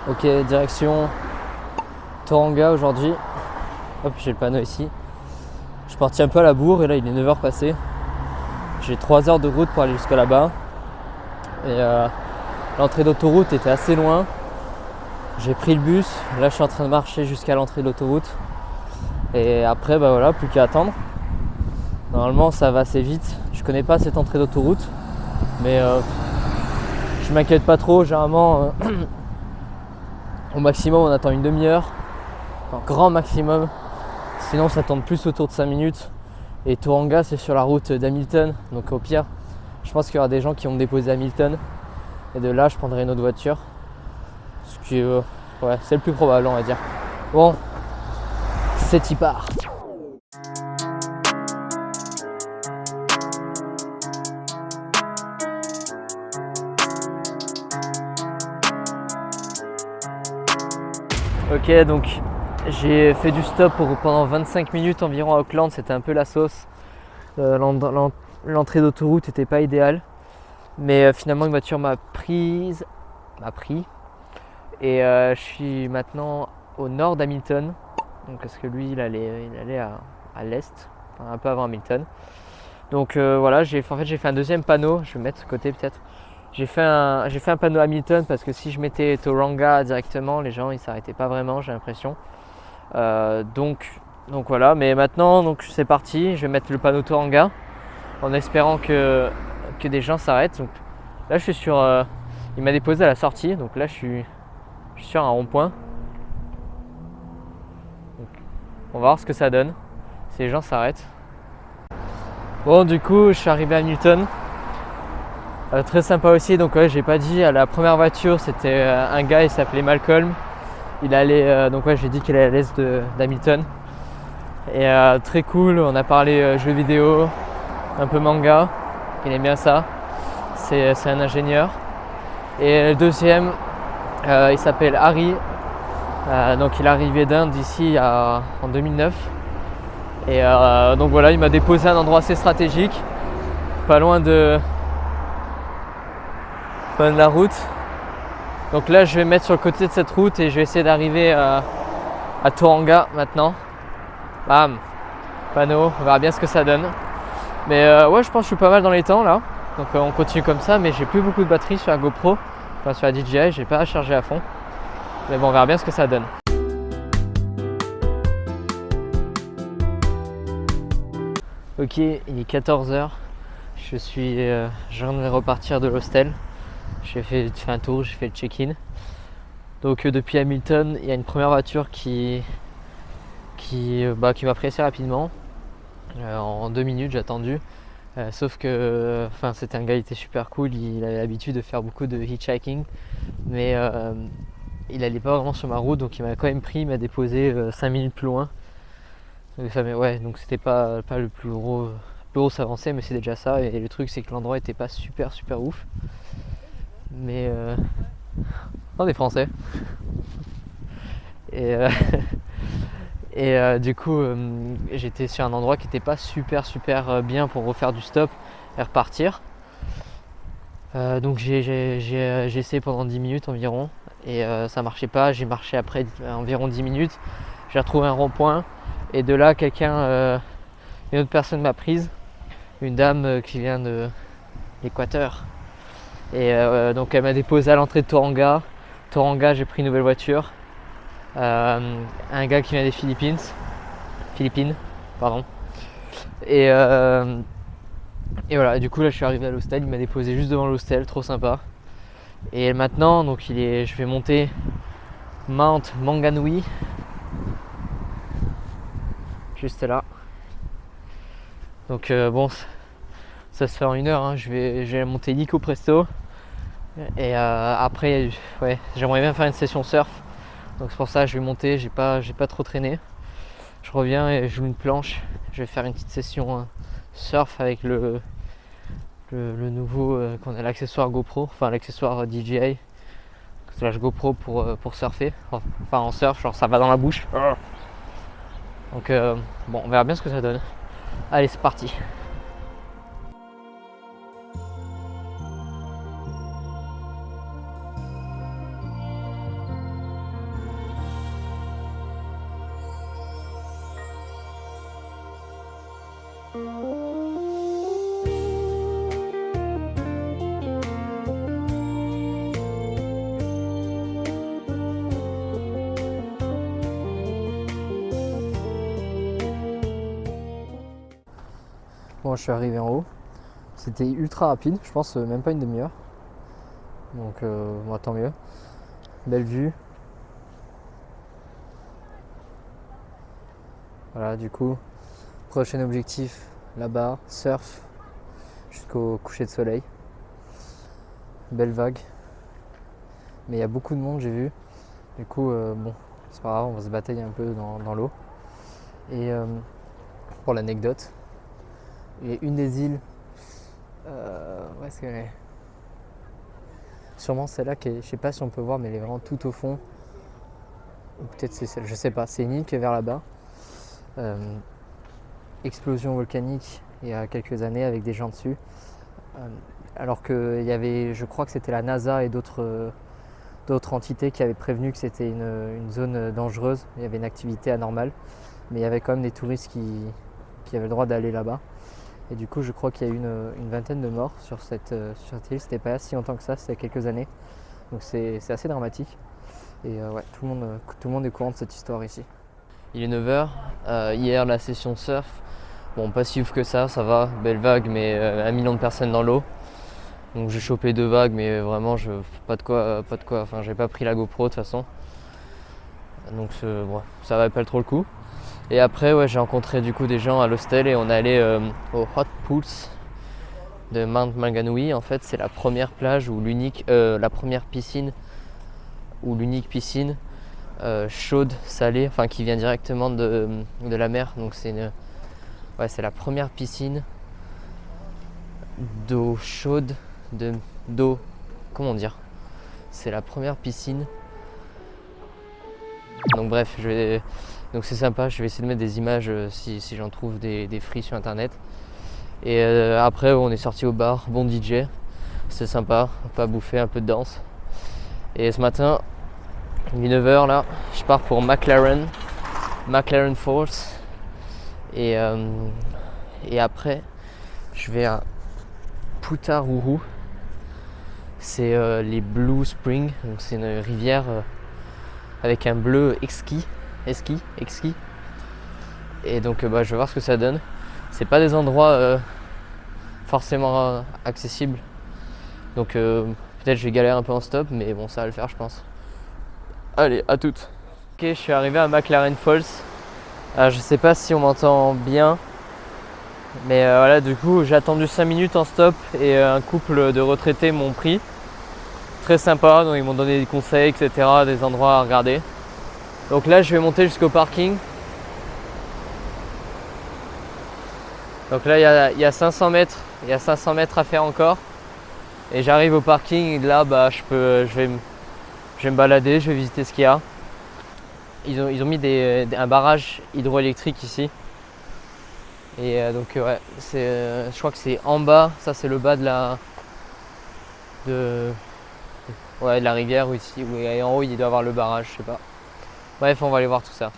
Ok, direction Tauranga aujourd'hui. Hop, j'ai le panneau ici. Je suis parti un peu à la bourre et là il est 9h passé. J'ai 3 heures de route pour aller jusqu'à là-bas. Et l'entrée d'autoroute était assez loin. J'ai pris le bus. Là je suis en train de marcher jusqu'à l'entrée de l'autoroute. Et après bah voilà, plus qu'à attendre. Normalement ça va assez vite. Je connais pas cette entrée d'autoroute. Mais je m'inquiète pas trop. Généralement au maximum on attend une demi-heure. Enfin, grand maximum. Sinon ça tourne plus autour de 5 minutes. Et Tauranga c'est sur la route d'Hamilton. Donc au pire, je pense qu'il y aura des gens qui vont me déposer à Hamilton. Et de là je prendrai une autre voiture. Ce qui ouais, c'est le plus probable on va dire. Bon, c'est y part. Ok, donc j'ai fait du stop pendant 25 minutes environ à Auckland, c'était un peu la sauce. L'entrée d'autoroute n'était pas idéale, mais finalement une voiture m'a pris. Et je suis maintenant au nord d'Hamilton, donc parce que lui il allait à l'est, enfin, un peu avant Hamilton. Donc voilà, j'ai fait un deuxième panneau, je vais mettre ce côté peut-être. J'ai fait un panneau Hamilton parce que si je mettais Tauranga directement, les gens ils s'arrêtaient pas vraiment, j'ai l'impression. Donc voilà, mais maintenant donc c'est parti, je vais mettre le panneau Tauranga en espérant que des gens s'arrêtent. Donc là je suis sur, il m'a déposé à la sortie, donc là je suis sur un rond-point. Donc, on va voir ce que ça donne si les gens s'arrêtent. Bon, du coup je suis arrivé à Hamilton. Très sympa aussi, donc ouais, j'ai pas dit, à la première voiture c'était un gars, il s'appelait Malcolm. Il allait, donc ouais, j'ai dit qu'il allait à l'est d'Hamilton. Et très cool, on a parlé jeux vidéo, un peu manga, il aime bien ça. C'est un ingénieur. Et le deuxième, il s'appelle Harry. Donc il est arrivé d'Inde ici en 2009. Et donc voilà, il m'a déposé à un endroit assez stratégique, pas loin de la route. Donc là je vais me mettre sur le côté de cette route et je vais essayer d'arriver à Tauranga maintenant. Bam, panneau, on verra bien ce que ça donne. Mais ouais, je pense que je suis pas mal dans les temps là. Donc on continue comme ça, mais j'ai plus beaucoup de batterie sur la GoPro, enfin sur la DJI, j'ai pas à charger à fond. Mais bon, on verra bien ce que ça donne. Ok, il est 14h. Je viens de repartir de l'hostel. J'ai fait un tour, j'ai fait le check-in. Donc depuis Hamilton, il y a une première voiture qui m'a pris assez rapidement. En 2 minutes, j'ai attendu. Sauf que c'était un gars, il était super cool, il avait l'habitude de faire beaucoup de hitchhiking. Mais il allait pas vraiment sur ma route, donc il m'a quand même pris, il m'a déposé 5 minutes plus loin. Ouais, donc c'était pas le plus gros avancé, mais c'est déjà ça. Et le truc c'est que l'endroit était pas super ouf. Mais on est français. Et du coup j'étais sur un endroit qui était pas super bien pour refaire du stop et repartir. Donc j'ai essayé pendant 10 minutes environ et ça marchait pas. J'ai marché après environ 10 minutes. J'ai retrouvé un rond-point et de là une autre personne m'a prise, une dame qui vient de l'Équateur. Et donc elle m'a déposé à l'entrée de Tauranga. J'ai pris une nouvelle voiture. Un gars qui vient des Philippines, pardon. Et voilà, du coup là je suis arrivé à l'hostel, il m'a déposé juste devant l'hostel, trop sympa. Et maintenant donc je vais monter Mount Maunganui, juste là. Donc bon, ça se fait en 1 heure, hein. Je vais monter illico presto. Et après, ouais, j'aimerais bien faire une session surf. Donc c'est pour ça que je vais monter, j'ai pas trop traîné. Je reviens et je loue une planche. Je vais faire une petite session surf avec le nouveau qu'on a, l'accessoire GoPro, enfin l'accessoire DJI slash GoPro pour surfer. Enfin en surf, genre ça va dans la bouche. Donc bon, on verra bien ce que ça donne. Allez, c'est parti. Bon, je suis arrivé en haut. C'était ultra rapide, je pense même pas une demi-heure. Donc bon, tant mieux. Belle vue. Voilà, du coup, prochain objectif là-bas, surf jusqu'au coucher de soleil. Belle vague. Mais il y a beaucoup de monde, j'ai vu. Du coup, bon, c'est pas grave, on va se batailler un peu dans l'eau. Et pour l'anecdote, il y a une des îles, où est-ce qu'elle est ? Sûrement celle-là, je sais pas si on peut voir, mais elle est vraiment tout au fond. Ou peut-être c'est celle, je sais pas, c'est une île qui est vers là-bas. Explosion volcanique il y a quelques années avec des gens dessus. Alors qu'il y avait, je crois que c'était la NASA et d'autres entités qui avaient prévenu que c'était une zone dangereuse, il y avait une activité anormale, mais il y avait quand même des touristes qui avaient le droit d'aller là-bas. Et du coup, je crois qu'il y a eu une vingtaine de morts sur cette île. C'était pas si longtemps que ça, c'était quelques années. Donc c'est assez dramatique. Et ouais, tout le monde est au courant de cette histoire ici. Il est 9h. Hier, la session surf. Bon, pas si ouf que ça va. Belle vague, mais 1 million de personnes dans l'eau. Donc j'ai chopé 2 vagues, mais vraiment, pas de quoi. Enfin, j'ai pas pris la GoPro de toute façon. Donc bon, ça valait trop le coup. Et après, ouais, j'ai rencontré du coup des gens à l'hostel et on est allé au Hot Pools de Mount Maunganui. En fait, c'est la première plage ou la première piscine ou l'unique piscine chaude, salée, enfin qui vient directement de la mer. Donc c'est la première piscine d'eau chaude, comment dire ? C'est la première piscine. Donc bref, donc c'est sympa, je vais essayer de mettre des images si j'en trouve des free sur internet. Et après on est sorti au bar, bon DJ, c'est sympa, pas bouffer, un peu de danse. Et ce matin, il est 9h là, je pars pour McLaren Falls. Et après, je vais à Putaruru. C'est les Blue Springs, donc c'est une rivière avec un bleu exquis. Et donc je vais voir ce que ça donne. C'est pas des endroits forcément accessibles. Donc peut-être je vais galérer un peu en stop, mais bon, ça va le faire je pense. Allez, à toutes. Ok, je suis arrivé à McLaren Falls. Je sais pas si on m'entend bien. Mais voilà, du coup j'ai attendu 5 minutes en stop et un couple de retraités m'ont pris. Très sympa, donc ils m'ont donné des conseils, etc., des endroits à regarder. Donc là je vais monter jusqu'au parking. Donc là il y a 500 mètres, à faire encore. Et j'arrive au parking et là je vais me balader, je vais visiter ce qu'il y a. Ils ont mis un barrage hydroélectrique ici. Et donc ouais, je crois que c'est en bas, ça c'est le bas de la rivière ici, et en haut il doit y avoir le barrage, je sais pas. Bref, on va aller voir tout ça.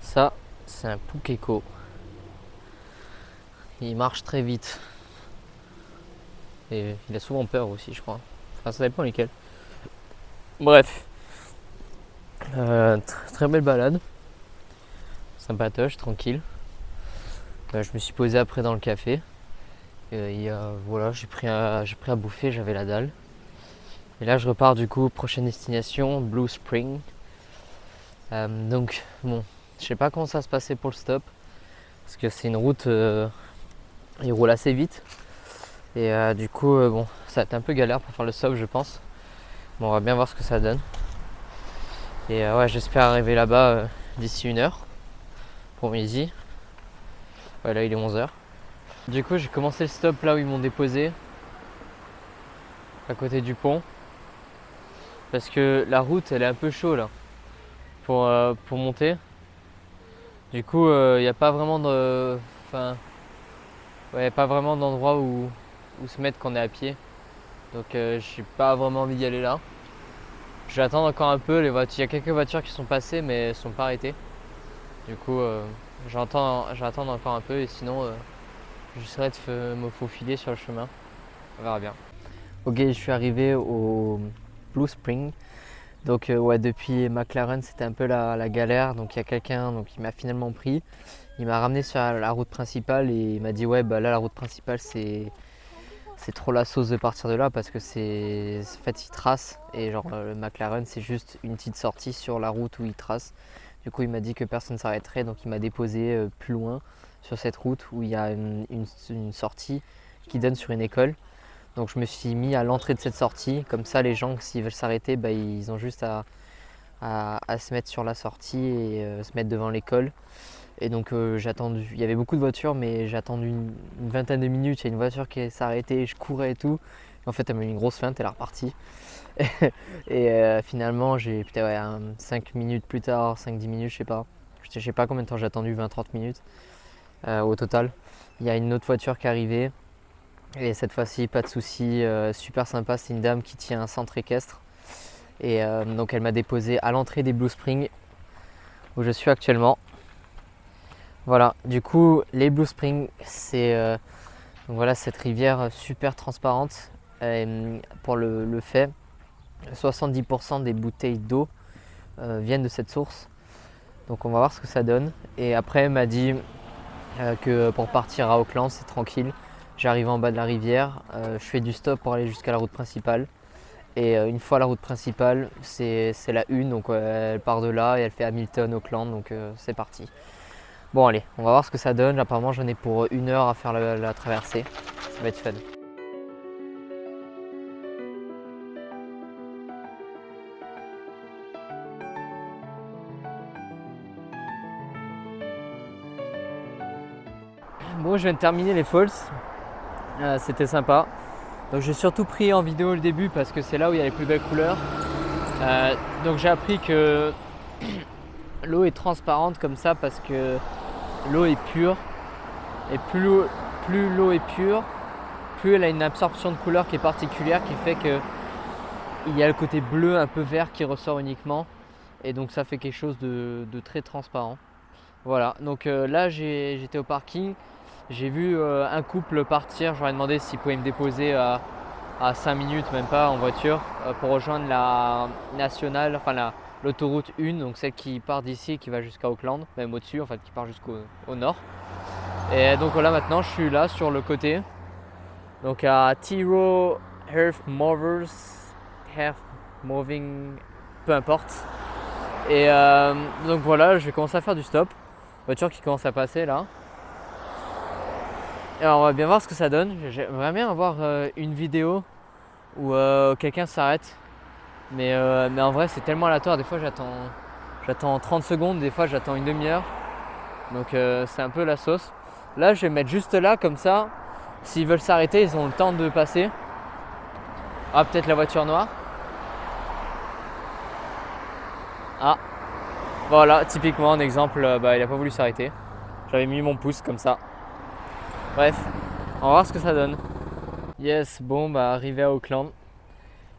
Ça, c'est un Pukeko. Il marche très vite. Et il a souvent peur aussi, je crois. Enfin, ça dépend lesquels. Bref. Très belle balade. Sympatoche, tranquille. Je me suis posé après dans le café. Voilà, j'ai pris à bouffer, j'avais la dalle. Et là, je repars du coup, prochaine destination, Blue Spring. Donc, bon. Je sais pas comment ça va se passer pour le stop, parce que c'est une route, il roule assez vite. Et du coup, bon, ça va être un peu galère pour faire le stop, je pense. Bon, on va bien voir ce que ça donne. Et ouais, j'espère arriver là-bas d'ici 1 heure pour midi. Ouais, là il est 11h. Du coup, j'ai commencé le stop là où ils m'ont déposé, à côté du pont, parce que la route elle est un peu chaude là pour monter. Du coup, il n'y a pas vraiment de, enfin, ouais, pas vraiment d'endroit où se mettre quand on est à pied. Donc, j'ai pas vraiment envie d'y aller là. Je vais attendre encore un peu. Il y a quelques voitures qui sont passées, mais elles sont pas arrêtées. Du coup, j'attends encore un peu et sinon, j'essaierai de me faufiler sur le chemin. On verra bien. Ok, je suis arrivé au Blue Spring. Donc ouais, depuis McLaren, c'était un peu la galère. Donc il y a quelqu'un qui m'a finalement pris. Il m'a ramené sur la route principale et il m'a dit ouais, bah là la route principale c'est trop la sauce de partir de là parce que en fait il trace et genre le McLaren c'est juste une petite sortie sur la route où il trace. Du coup il m'a dit que personne ne s'arrêterait, donc il m'a déposé plus loin sur cette route où il y a une sortie qui donne sur une école. Donc je me suis mis à l'entrée de cette sortie, comme ça les gens s'ils veulent s'arrêter, bah, ils ont juste à se mettre sur la sortie et se mettre devant l'école. Et donc j'ai attendu, il y avait beaucoup de voitures mais j'ai attendu une vingtaine de minutes, il y a une voiture qui s'est arrêtée, je courais et tout. Et en fait elle m'a mis une grosse feinte, elle est repartie. Et finalement j'ai peut-être 5 minutes plus tard, 5-10 minutes je sais pas. Je sais pas combien de temps j'ai attendu, 20-30 minutes au total. Il y a une autre voiture qui est arrivée. Et cette fois-ci, pas de souci, super sympa, c'est une dame qui tient un centre équestre. Et donc elle m'a déposé à l'entrée des Blue Springs où je suis actuellement. Voilà, du coup les Blue Springs, c'est donc voilà, cette rivière super transparente. Pour le fait, 70% des bouteilles d'eau viennent de cette source. Donc on va voir ce que ça donne. Et après elle m'a dit que pour partir à Auckland c'est tranquille. J'arrive en bas de la rivière, je fais du stop pour aller jusqu'à la route principale. Et une fois la route principale, c'est la une, donc elle part de là et elle fait Hamilton, Auckland, donc c'est parti. Bon allez, on va voir ce que ça donne. Apparemment j'en ai pour 1 heure à faire la traversée. Ça va être fun. Bon, je viens de terminer les falls. C'était sympa. Donc j'ai surtout pris en vidéo le début parce que c'est là où il y a les plus belles couleurs. Donc j'ai appris que l'eau est transparente comme ça parce que l'eau est pure. Et plus l'eau est pure, plus elle a une absorption de couleur qui est particulière qui fait que il y a le côté bleu un peu vert qui ressort uniquement. Et donc ça fait quelque chose de très transparent. Voilà, donc là j'étais au parking. J'ai vu un couple partir, je leur ai demandé s'ils pouvaient me déposer à 5 minutes, même pas, en voiture, pour rejoindre la nationale, enfin l'autoroute 1, donc celle qui part d'ici et qui va jusqu'à Auckland, même au-dessus, en fait, qui part jusqu'au nord. Et donc voilà, maintenant je suis là sur le côté, donc à Tiro Earth Moving, peu importe. Et donc voilà, je vais commencer à faire du stop. Voiture qui commence à passer là. Et alors on va bien voir ce que ça donne. J'aimerais bien avoir une vidéo où quelqu'un s'arrête. Mais en vrai c'est tellement aléatoire. Des fois j'attends 30 secondes, des fois j'attends une demi-heure. Donc c'est un peu la sauce. Là je vais mettre juste là comme ça. S'ils veulent s'arrêter, ils ont le temps de passer. Ah, peut-être la voiture noire. Ah, voilà, typiquement un exemple, il n'a pas voulu s'arrêter. J'avais mis mon pouce comme ça. Bref, on va voir ce que ça donne. Yes, bon, arrivé à Auckland,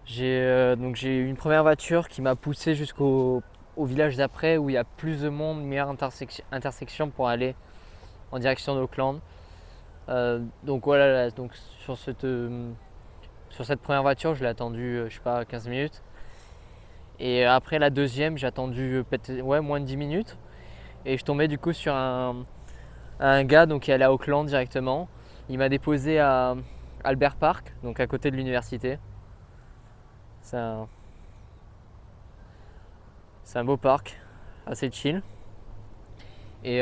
j'ai eu une première voiture qui m'a poussé jusqu'au village d'après où il y a plus de monde, une meilleure intersection pour aller en direction d'Auckland. Donc voilà, donc sur cette première voiture, je l'ai attendu, je sais pas, 15 minutes. Et après la deuxième, j'ai attendu moins de 10 minutes. Et je tombais du coup sur un gars qui allait à Auckland directement. Il m'a déposé à Albert Park, donc à côté de l'université. C'est un beau parc, assez chill. Et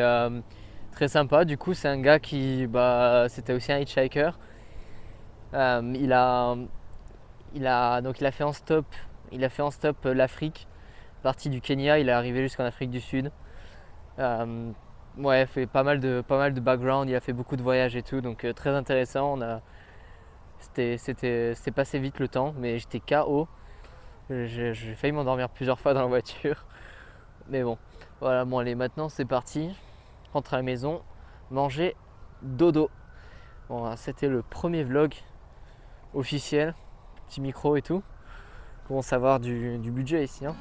très sympa. Du coup, c'est un gars qui, c'était aussi un hitchhiker. Il a fait en stop. Il a fait en stop l'Afrique. Parti du Kenya, il est arrivé jusqu'en Afrique du Sud. Ouais, il fait pas mal de background. Il a fait beaucoup de voyages et tout, donc très intéressant. C'était passé vite le temps, mais j'étais KO. J'ai failli m'endormir plusieurs fois dans la voiture. Mais bon, voilà, bon allez, maintenant c'est parti. rentre à la maison, manger, dodo. Bon, c'était le premier vlog officiel, petit micro et tout. Commence à avoir du budget ici, hein.